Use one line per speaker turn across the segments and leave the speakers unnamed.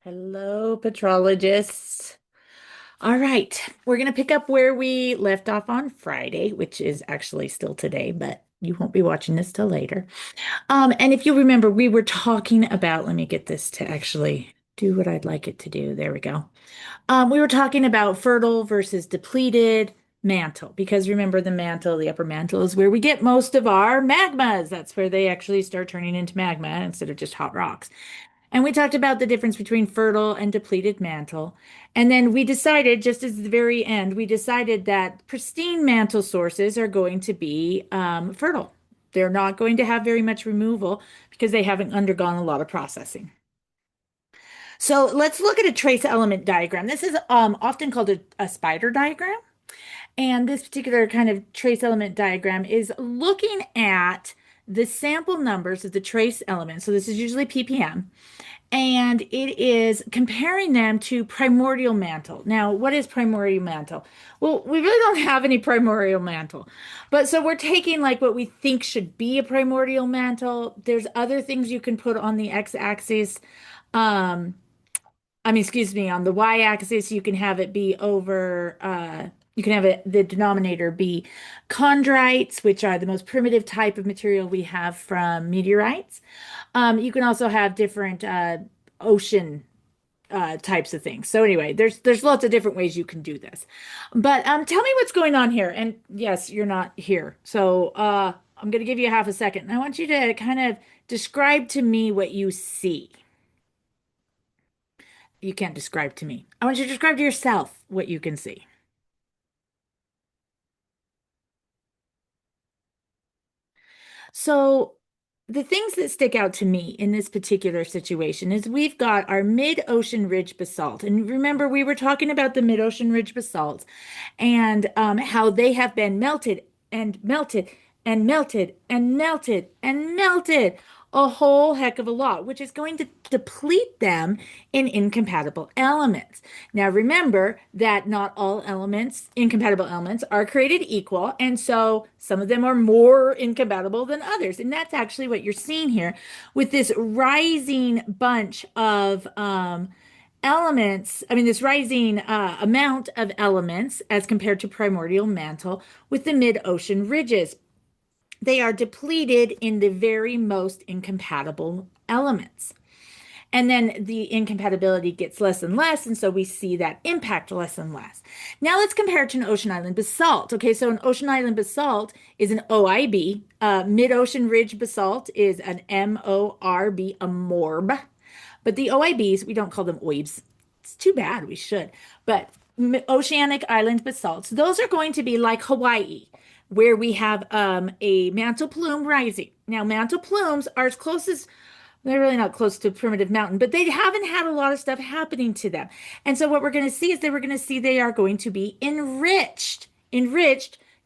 Hello, petrologists. All right, we're going to pick up where we left off on Friday, which is actually still today, but you won't be watching this till later. And if you remember, we were talking about, let me get this to actually do what I'd like it to do. There we go. We were talking about fertile versus depleted mantle, because remember, the mantle, the upper mantle, is where we get most of our magmas. That's where they actually start turning into magma instead of just hot rocks. And we talked about the difference between fertile and depleted mantle. And then we decided, just at the very end, we decided that pristine mantle sources are going to be fertile. They're not going to have very much removal because they haven't undergone a lot of processing. So let's look at a trace element diagram. This is often called a spider diagram. And this particular kind of trace element diagram is looking at the sample numbers of the trace elements. So this is usually ppm, and it is comparing them to primordial mantle. Now, what is primordial mantle? Well, we really don't have any primordial mantle, but so we're taking like what we think should be a primordial mantle. There's other things you can put on the x-axis. Um, excuse me, on the y-axis, you can have it be over, you can have it, the denominator be chondrites, which are the most primitive type of material we have from meteorites. You can also have different ocean types of things. So anyway, there's lots of different ways you can do this. But tell me what's going on here. And yes, you're not here. So I'm going to give you half a second. I want you to kind of describe to me what you see. You can't describe to me. I want you to describe to yourself what you can see. So, the things that stick out to me in this particular situation is we've got our mid-ocean ridge basalt. And remember, we were talking about the mid-ocean ridge basalts and how they have been melted and melted and melted and melted and melted a whole heck of a lot, which is going to deplete them in incompatible elements. Now, remember that not all elements, incompatible elements, are created equal. And so some of them are more incompatible than others. And that's actually what you're seeing here with this rising bunch of elements. I mean, this rising amount of elements as compared to primordial mantle with the mid-ocean ridges. They are depleted in the very most incompatible elements. And then the incompatibility gets less and less, and so we see that impact less and less. Now let's compare it to an ocean island basalt. Okay, so an ocean island basalt is an OIB. Mid-ocean ridge basalt is an MORB, a MORB. But the OIBs, we don't call them OIBs. It's too bad, we should. But oceanic island basalts, those are going to be like Hawaii, where we have a mantle plume rising. Now, mantle plumes are as close as they're really not close to primitive mountain, but they haven't had a lot of stuff happening to them. And so what we're going to see is that we're going to see they are going to be enriched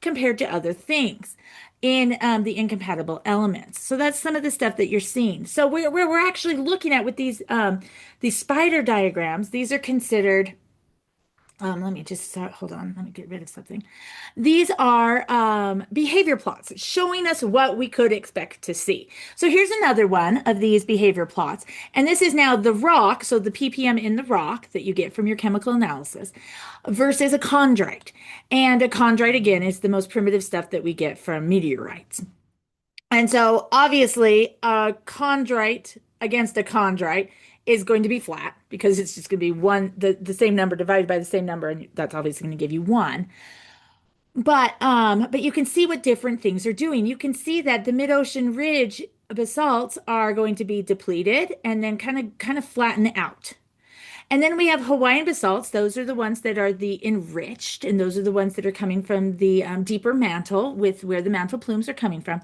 compared to other things in the incompatible elements. So that's some of the stuff that you're seeing. So we're actually looking at with these spider diagrams, these are considered let me just start, hold on. Let me get rid of something. These are behavior plots showing us what we could expect to see. So here's another one of these behavior plots. And this is now the rock, so the ppm in the rock that you get from your chemical analysis versus a chondrite. And a chondrite, again, is the most primitive stuff that we get from meteorites. And so obviously, a chondrite against a chondrite is going to be flat because it's just going to be one, the same number divided by the same number, and that's obviously going to give you one. But you can see what different things are doing. You can see that the mid-ocean ridge basalts are going to be depleted and then kind of flatten out. And then we have Hawaiian basalts. Those are the ones that are the enriched, and those are the ones that are coming from the deeper mantle with where the mantle plumes are coming from.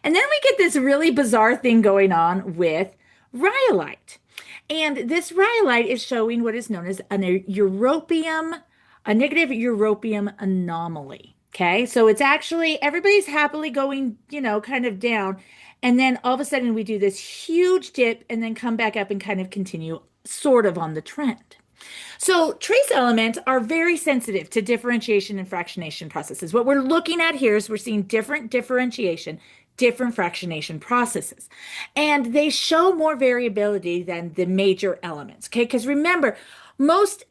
And then we get this really bizarre thing going on with rhyolite. And this rhyolite is showing what is known as a negative europium anomaly. Okay, so it's actually everybody's happily going, kind of down. And then all of a sudden we do this huge dip and then come back up and kind of continue sort of on the trend. So trace elements are very sensitive to differentiation and fractionation processes. What we're looking at here is we're seeing different differentiation, different fractionation processes. And they show more variability than the major elements, okay? Because remember, most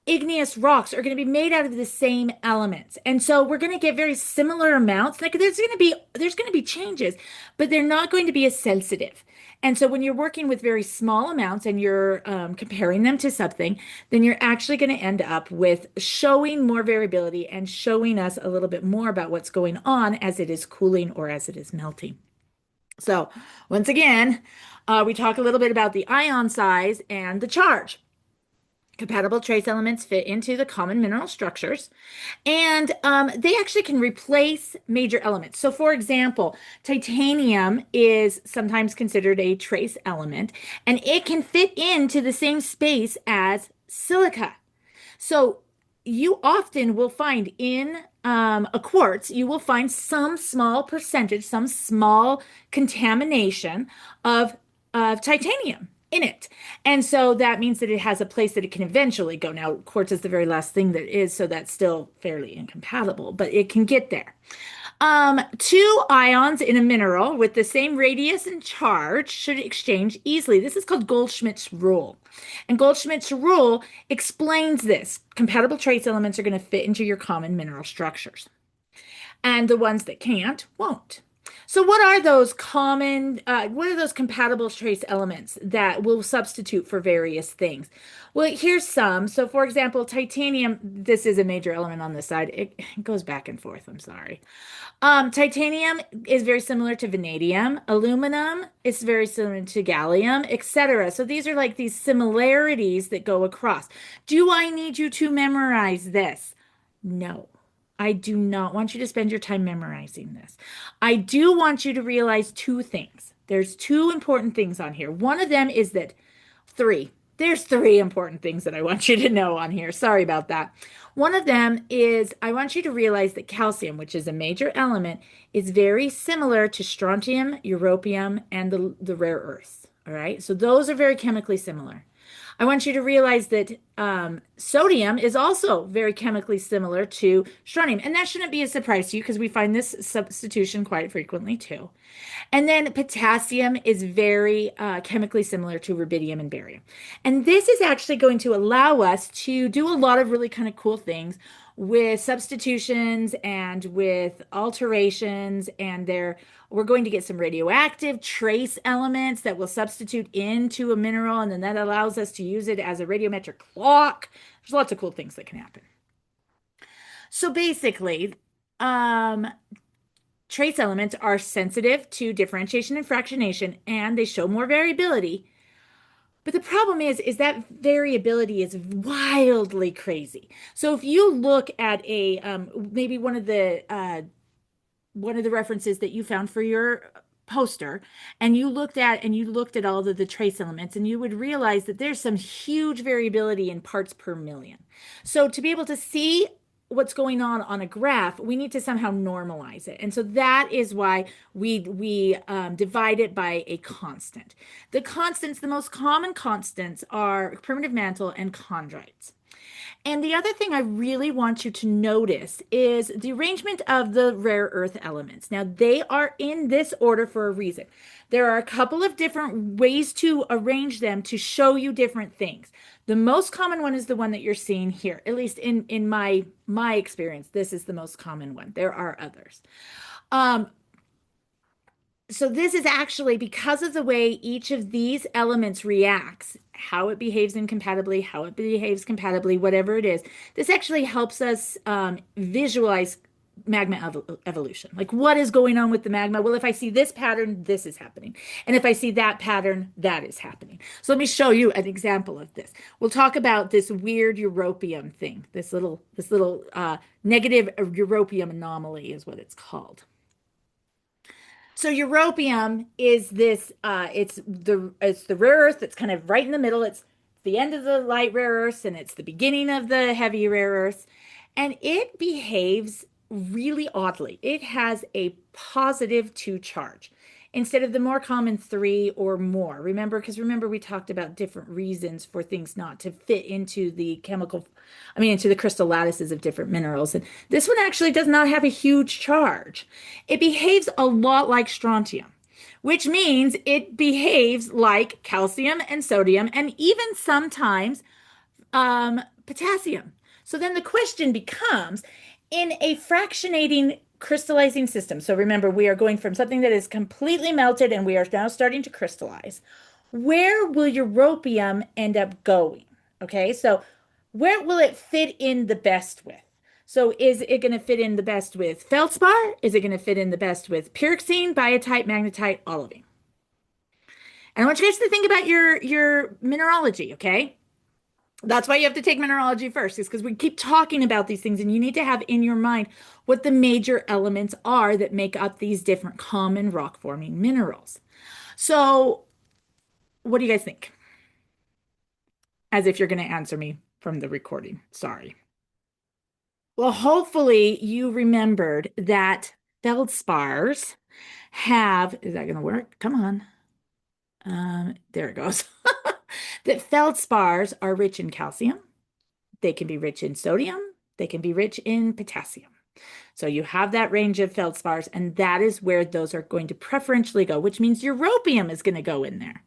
igneous rocks are going to be made out of the same elements. And so we're going to get very similar amounts. Like there's going to be changes, but they're not going to be as sensitive. And so when you're working with very small amounts and you're comparing them to something, then you're actually going to end up with showing more variability and showing us a little bit more about what's going on as it is cooling or as it is melting. So once again, we talk a little bit about the ion size and the charge. Compatible trace elements fit into the common mineral structures, and they actually can replace major elements. So, for example, titanium is sometimes considered a trace element, and it can fit into the same space as silica. So, you often will find in a quartz, you will find some small percentage, some small contamination of titanium in it. And so that means that it has a place that it can eventually go. Now, quartz is the very last thing that is, so that's still fairly incompatible, but it can get there. Two ions in a mineral with the same radius and charge should exchange easily. This is called Goldschmidt's rule. And Goldschmidt's rule explains this. Compatible trace elements are going to fit into your common mineral structures. And the ones that can't, won't. So what are those compatible trace elements that will substitute for various things? Well, here's some. So for example, titanium, this is a major element on this side. It goes back and forth, I'm sorry. Titanium is very similar to vanadium. Aluminum is very similar to gallium, etc. So these are like these similarities that go across. Do I need you to memorize this? No. I do not want you to spend your time memorizing this. I do want you to realize two things. There's two important things on here. One of them is that three. There's three important things that I want you to know on here. Sorry about that. One of them is I want you to realize that calcium, which is a major element, is very similar to strontium, europium, and the rare earths. All right. So those are very chemically similar. I want you to realize that sodium is also very chemically similar to strontium. And that shouldn't be a surprise to you because we find this substitution quite frequently too. And then potassium is very chemically similar to rubidium and barium. And this is actually going to allow us to do a lot of really kind of cool things with substitutions and with alterations, and we're going to get some radioactive trace elements that will substitute into a mineral, and then that allows us to use it as a radiometric clock. There's lots of cool things that can happen. So basically, trace elements are sensitive to differentiation and fractionation, and they show more variability. But the problem is that variability is wildly crazy. So if you look at a maybe one of the references that you found for your poster, and you looked at all of the trace elements, and you would realize that there's some huge variability in parts per million. So to be able to see what's going on a graph, we need to somehow normalize it. And so that is why we divide it by a constant. The constants, the most common constants are primitive mantle and chondrites. And the other thing I really want you to notice is the arrangement of the rare earth elements. Now, they are in this order for a reason. There are a couple of different ways to arrange them to show you different things. The most common one is the one that you're seeing here. At least in my experience, this is the most common one. There are others. So this is actually because of the way each of these elements reacts, how it behaves incompatibly, how it behaves compatibly, whatever it is. This actually helps us visualize magma evolution. Like what is going on with the magma? Well, if I see this pattern, this is happening. And if I see that pattern, that is happening. So let me show you an example of this. We'll talk about this weird europium thing. This little negative europium anomaly is what it's called. So europium is this, it's the rare earth that's kind of right in the middle. It's the end of the light rare earths and it's the beginning of the heavy rare earths. And it behaves really oddly. It has a +2 charge. instead of the more common three or more. Remember, because remember we talked about different reasons for things not to fit into the into the crystal lattices of different minerals. And this one actually does not have a huge charge. It behaves a lot like strontium, which means it behaves like calcium and sodium and even sometimes potassium. So then the question becomes, in a fractionating crystallizing system, so remember, we are going from something that is completely melted and we are now starting to crystallize. Where will europium end up going? Okay, so where will it fit in the best with? So is it going to fit in the best with feldspar? Is it going to fit in the best with pyroxene, biotite, magnetite, olivine? And I want you guys to think about your mineralogy, okay? That's why you have to take mineralogy first, is because we keep talking about these things, and you need to have in your mind what the major elements are that make up these different common rock forming minerals. So, what do you guys think? As if you're going to answer me from the recording. Sorry. Well, hopefully you remembered that feldspars is that going to work? Come on. There it goes. That feldspars are rich in calcium. They can be rich in sodium. They can be rich in potassium. So you have that range of feldspars, and that is where those are going to preferentially go, which means europium is going to go in there.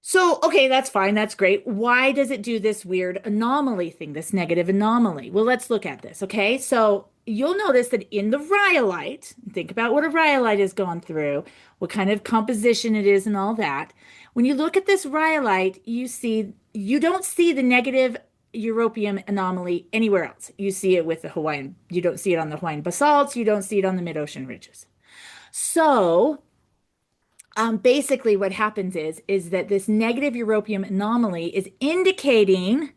So, okay, that's fine. That's great. Why does it do this weird anomaly thing, this negative anomaly? Well, let's look at this, okay? So you'll notice that in the rhyolite, think about what a rhyolite has gone through, what kind of composition it is and all that. When you look at this rhyolite, you don't see the negative europium anomaly anywhere else. You see it with the Hawaiian, you don't see it on the Hawaiian basalts, you don't see it on the mid-ocean ridges. So basically what happens is that this negative europium anomaly is indicating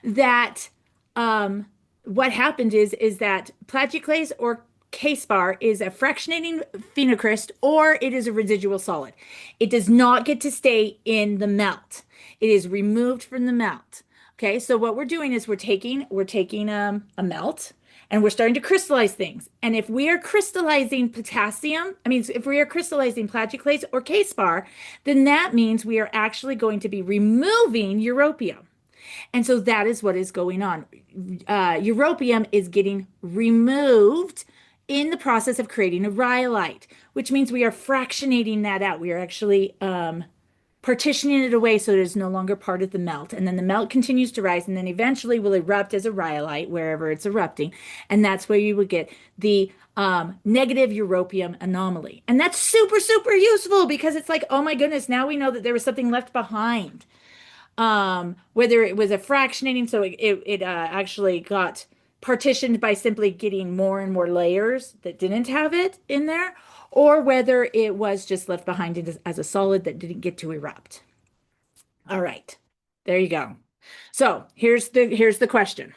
that what happened is that plagioclase or K-spar is a fractionating phenocryst or it is a residual solid. It does not get to stay in the melt. It is removed from the melt. Okay, so what we're doing is we're taking a melt and we're starting to crystallize things. And if we are crystallizing if we are crystallizing plagioclase or K-spar, then that means we are actually going to be removing europium. And so that is what is going on. Europium is getting removed in the process of creating a rhyolite, which means we are fractionating that out. We are actually partitioning it away so it is no longer part of the melt. And then the melt continues to rise and then eventually will erupt as a rhyolite wherever it's erupting. And that's where you would get the negative europium anomaly. And that's super, super useful because it's like, oh my goodness, now we know that there was something left behind. Whether it was a fractionating, so it actually got partitioned by simply getting more and more layers that didn't have it in there, or whether it was just left behind as a solid that didn't get to erupt. All right, there you go. So here's the question.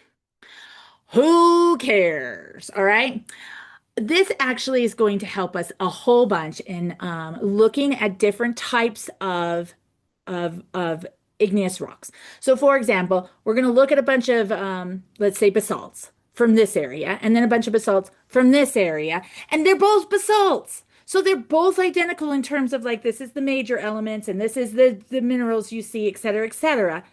Who cares? All right. This actually is going to help us a whole bunch in looking at different types of igneous rocks. So, for example, we're going to look at a bunch of let's say basalts from this area, and then a bunch of basalts from this area, and they're both basalts. So they're both identical in terms of like this is the major elements and this is the minerals you see, et cetera, et cetera.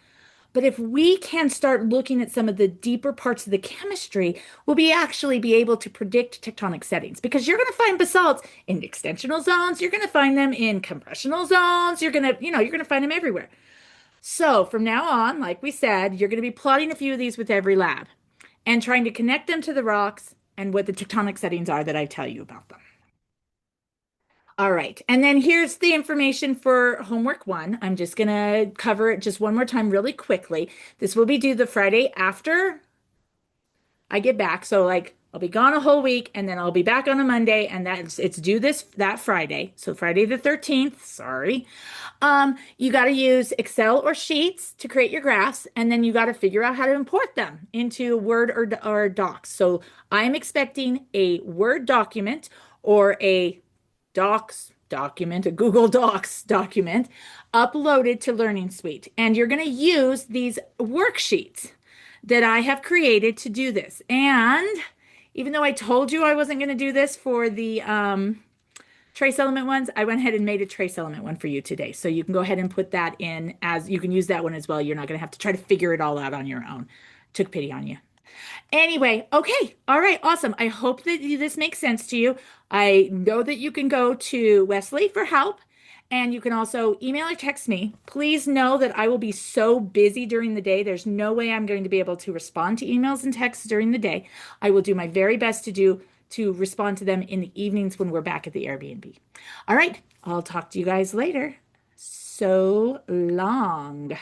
But if we can start looking at some of the deeper parts of the chemistry, we'll actually be able to predict tectonic settings because you're going to find basalts in extensional zones. You're going to find them in compressional zones. You're going to find them everywhere. So from now on, like we said, you're going to be plotting a few of these with every lab and trying to connect them to the rocks and what the tectonic settings are that I tell you about them. All right. And then here's the information for homework one. I'm just going to cover it just one more time really quickly. This will be due the Friday after I get back. So like I'll be gone a whole week and then I'll be back on a Monday and it's due that Friday. So Friday the 13th, sorry. You got to use Excel or Sheets to create your graphs and then you got to figure out how to import them into Word or Docs. So I'm expecting a Word document or a Docs document, a Google Docs document uploaded to Learning Suite. And you're going to use these worksheets that I have created to do this. And even though I told you I wasn't going to do this for the trace element ones, I went ahead and made a trace element one for you today. So you can go ahead and put that in as you can use that one as well. You're not going to have to try to figure it all out on your own. Took pity on you. Anyway, okay. All right. Awesome. I hope that this makes sense to you. I know that you can go to Wesley for help, and you can also email or text me. Please know that I will be so busy during the day. There's no way I'm going to be able to respond to emails and texts during the day. I will do my very best to respond to them in the evenings when we're back at the Airbnb. All right. I'll talk to you guys later. So long.